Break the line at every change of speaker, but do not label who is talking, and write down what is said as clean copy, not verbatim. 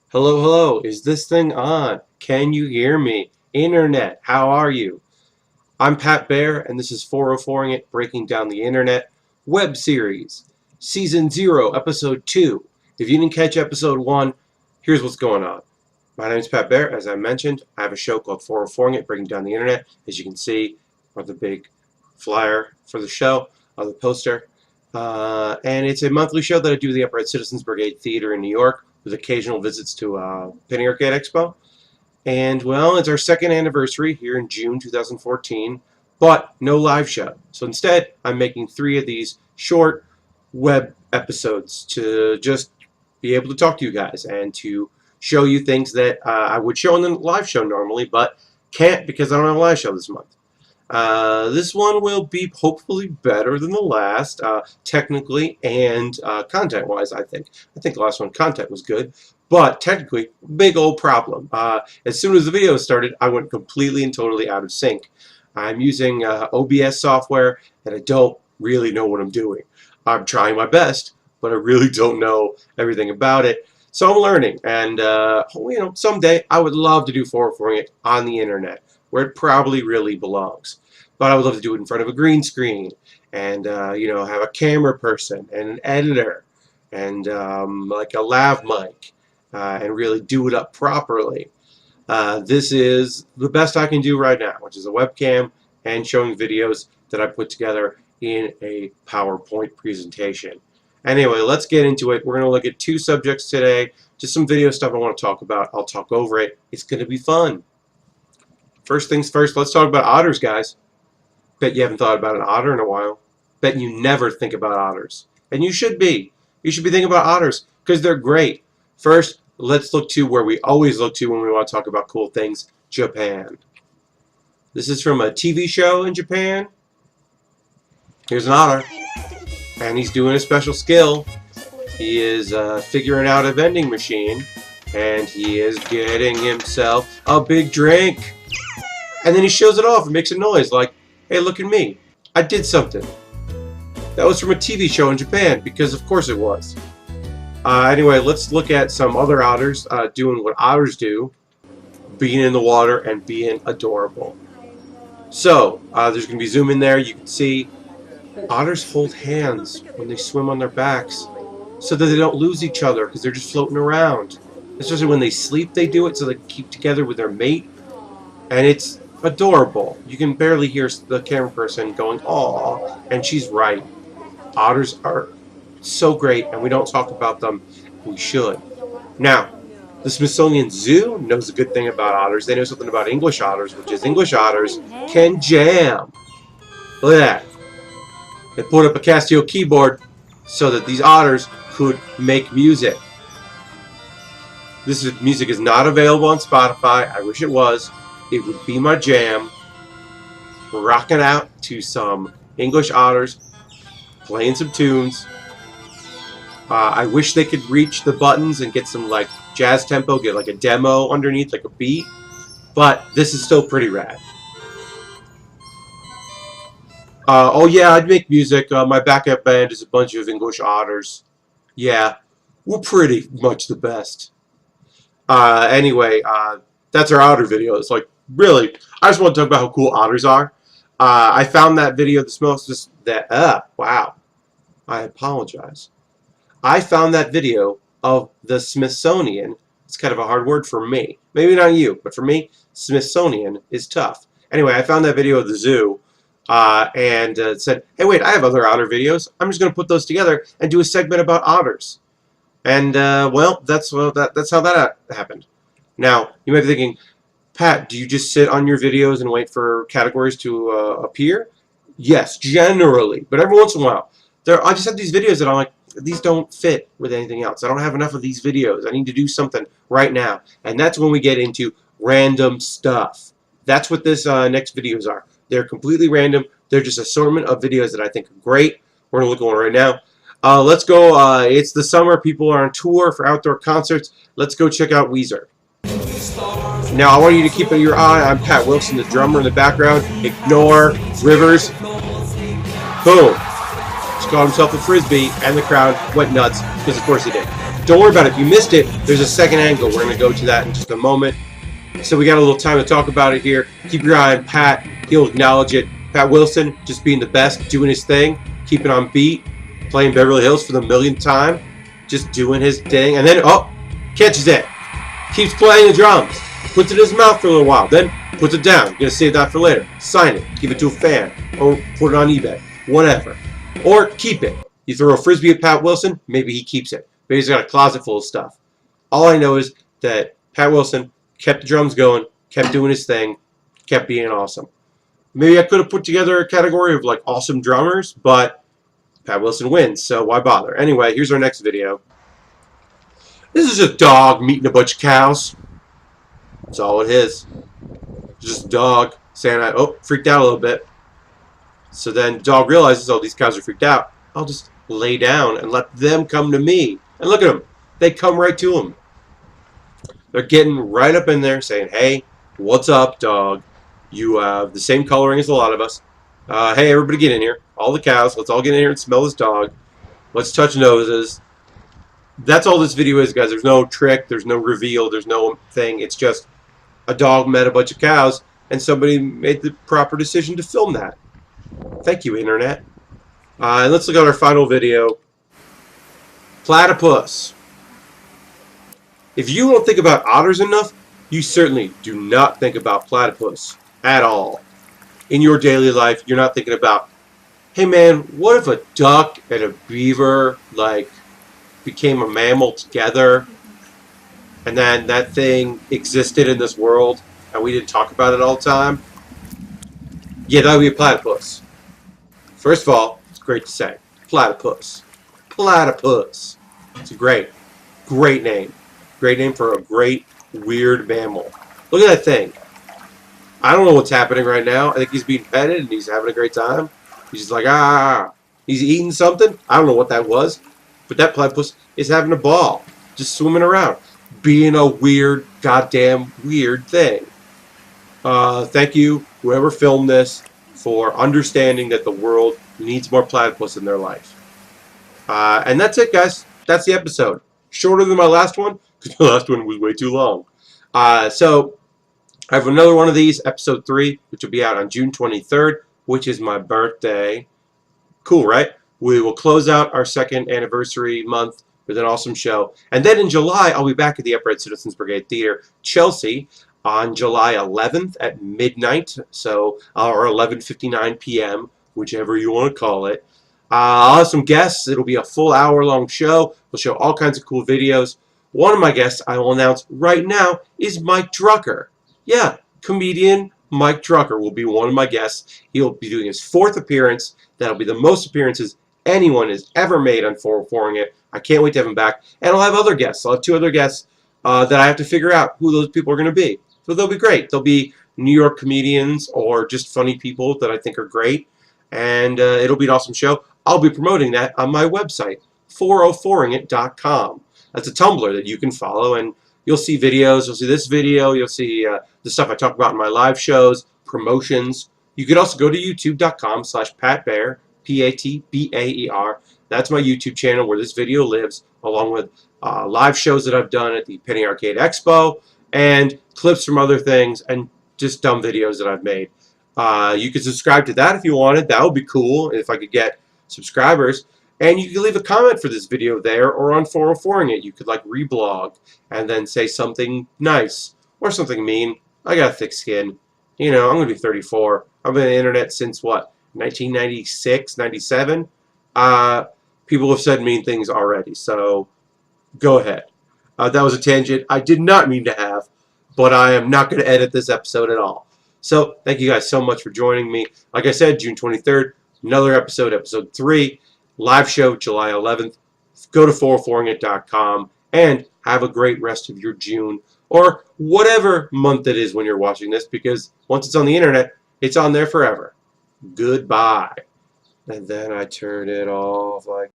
Hello, hello. Is this thing on? Can you hear me? Internet, how are you? I'm Pat Baer, and this is 404ing It, Breaking Down the Internet web series, Season 0, Episode 2. If you didn't catch Episode 1, here's what's going on. My name is Pat Baer. As I mentioned, I have a show called 404ing It, Breaking Down the Internet. As you can see, on the big flyer for the show, on the poster. And it's a monthly show that I do at the Upright Citizens Brigade Theatre in New York, with occasional visits to Penny Arcade Expo. And, well, it's our second anniversary here in June 2014, but no live show. So instead, I'm making 3 of these short web episodes to just be able to talk to you guys and to show you things that I would show in the live show normally, but can't because I don't have a live show this month. This one will be hopefully better than the last, technically and content-wise, I think. I think the last one, content was good, but technically, big old problem. As soon as the video started, I went completely and totally out of sync. I'm using OBS software, and I don't really know what I'm doing. I'm trying my best, but I really don't know everything about it. So I'm learning, and someday I would love to do 404ing It on the internet, where it probably really belongs. But I would love to do it in front of a green screen and, have a camera person and an editor and like a lav mic and really do it up properly. This is the best I can do right now, which is a webcam and showing videos that I put together in a PowerPoint presentation. Anyway, let's get into it. We're going to look at 2 subjects today, just some video stuff I want to talk about. I'll talk over it. It's going to be fun. First things first, let's talk about otters, guys. Bet you haven't thought about an otter in a while. Bet you never think about otters. And you should be. You should be thinking about otters because they're great. First, let's look to where we always look to when we want to talk about cool things, Japan. This is from a TV show in Japan. Here's an otter. And he's doing a special skill. He is figuring out a vending machine. And he is getting himself a big drink. And then he shows it off and makes a noise like, hey, look at me. I did something. That was from a TV show in Japan, because of course it was. Anyway, let's look at some other otters doing what otters do, being in the water and being adorable. So, there's going to be zoom in there. You can see otters hold hands when they swim on their backs so that they don't lose each other because they're just floating around. Especially when they sleep, they do it so they can keep together with their mate. And it's adorable. You can barely hear the camera person going, "Aw," and she's right. Otters are so great, and we don't talk about them. We should. Now, the Smithsonian Zoo knows a good thing about otters. They know something about English otters, which is English otters can jam. Look at that. They put up a Casio keyboard so that these otters could make music. This music is not available on Spotify. I wish it was. It would be my jam. Rocking out to some English otters, playing some tunes. I wish they could reach the buttons and get some like jazz tempo, get like a demo underneath, like a beat. But this is still pretty rad. Oh yeah, I'd make music. My backup band is a bunch of English otters. Yeah, we're pretty much the best. Anyway, that's our otter video. It's like, really, I just want to talk about how cool otters are. I found that video, wow, I apologize. I found that video of the Smithsonian. It's kind of a hard word for me. Maybe not you, but for me, Smithsonian is tough. Anyway, I found that video of the zoo and said, hey, wait, I have other otter videos. I'm just going to put those together and do a segment about otters. And, well, that's how that happened. Now, you might be thinking, Pat, do you just sit on your videos and wait for categories to appear? Yes, generally. But every once in a while, I just have these videos that I'm like, these don't fit with anything else. I don't have enough of these videos. I need to do something right now. And that's when we get into random stuff. That's what this next videos are. They're completely random. They're just assortment of videos that I think are great. We're going to look at one right now. Let's go. It's the summer. People are on tour for outdoor concerts. Let's go check out Weezer. Now, I want you to keep your eye on Pat Wilson, the drummer in the background. Ignore Rivers. Boom. Just called himself a Frisbee, and the crowd went nuts, because of course he did. don't worry about it. If you missed it, there's a second angle. We're going to go to that in just a moment. So we got a little time to talk about it here. Keep your eye on Pat. He'll acknowledge it. Pat Wilson, just being the best, doing his thing, keeping on beat, playing Beverly Hills for the millionth time, just doing his thing. And then, oh, catches it. Keeps playing the drums. Puts it in his mouth for a little while. Then puts it down. You're going to save that for later. Sign it. Give it to a fan. Or put it on eBay. Whatever. Or keep it. You throw a Frisbee at Pat Wilson, maybe he keeps it. Maybe he's got a closet full of stuff. All I know is that Pat Wilson kept the drums going, kept doing his thing, kept being awesome. Maybe I could have put together a category of like awesome drummers, but Pat Wilson wins, so why bother? Anyway, here's our next video. This is a dog meeting a bunch of cows. That's all it is. Just a dog saying, oh, freaked out a little bit. So then the dog realizes, oh, these cows are freaked out. I'll just lay down and let them come to me. And look at them. They come right to him. They're getting right up in there saying, hey, what's up, dog? You have the same coloring as a lot of us. Hey, everybody get in here. All the cows. Let's all get in here and smell this dog. Let's touch noses. That's all this video is, guys. There's no trick. There's no reveal. There's no thing. It's just a dog met a bunch of cows, and somebody made the proper decision to film that. Thank you, Internet. And let's look at our final video. Platypus. If you don't think about otters enough, you certainly do not think about platypus at all. In your daily life, you're not thinking about, hey man, what if a duck and a beaver like became a mammal together, and then that thing existed in this world and we didn't talk about it all the time? Yeah, that would be a platypus. First of all, it's great to say. Platypus. Platypus. It's a great name. Great name for a great, weird mammal. Look at that thing. I don't know what's happening right now. I think he's being petted and he's having a great time. He's just like, ah. He's eating something. I don't know what that was. But that platypus is having a ball. Just swimming around. Being a weird, goddamn weird thing. Thank you, whoever filmed this, for understanding that the world needs more platypus in their life. And that's it, guys. That's the episode. Shorter than my last one, because the last one was way too long. So, I have another one of these, episode 3, which will be out on June 23rd, which is my birthday. Cool, right? We will close out our second anniversary month with an awesome show. And then in July, I'll be back at the Upright Citizens Brigade Theatre, Chelsea, on July 11th at midnight, so or 11:59 p.m., whichever you want to call it. I'll have some guests. It'll be a full hour-long show. We'll show all kinds of cool videos. One of my guests I will announce right now is Mike Drucker. Yeah, comedian Mike Drucker will be one of my guests. He'll be doing his 4th appearance. That'll be the most appearances anyone has ever made on 404ing It. I can't wait to have him back. And I'll have other guests. I'll have 2 other guests that I have to figure out who those people are going to be. So they'll be great. They'll be New York comedians or just funny people that I think are great. And it'll be an awesome show. I'll be promoting that on my website, 404ingit.com. That's a Tumblr that you can follow, and you'll see videos. You'll see this video. You'll see the stuff I talk about in my live shows, promotions. You could also go to youtube.com/PatBaer, P-A-T-B-A-E-R. That's my YouTube channel where this video lives, along with live shows that I've done at the Penny Arcade Expo, and clips from other things, and just dumb videos that I've made. You could subscribe to that if you wanted. That would be cool if I could get subscribers. And you can leave a comment for this video there or on 404ing It. You could like reblog and then say something nice or something mean. I got a thick skin. You know, I'm going to be 34. I've been on the internet since what, 1996, 97? People have said mean things already, so go ahead. That was a tangent I did not mean to have, but I am not going to edit this episode at all. So, thank you guys so much for joining me. Like I said, June 23rd, another episode, episode 3, live show July 11th. Go to 404ingit.com and have a great rest of your June or whatever month it is when you're watching this, because once it's on the internet, it's on there forever. Goodbye. And then I turn it off like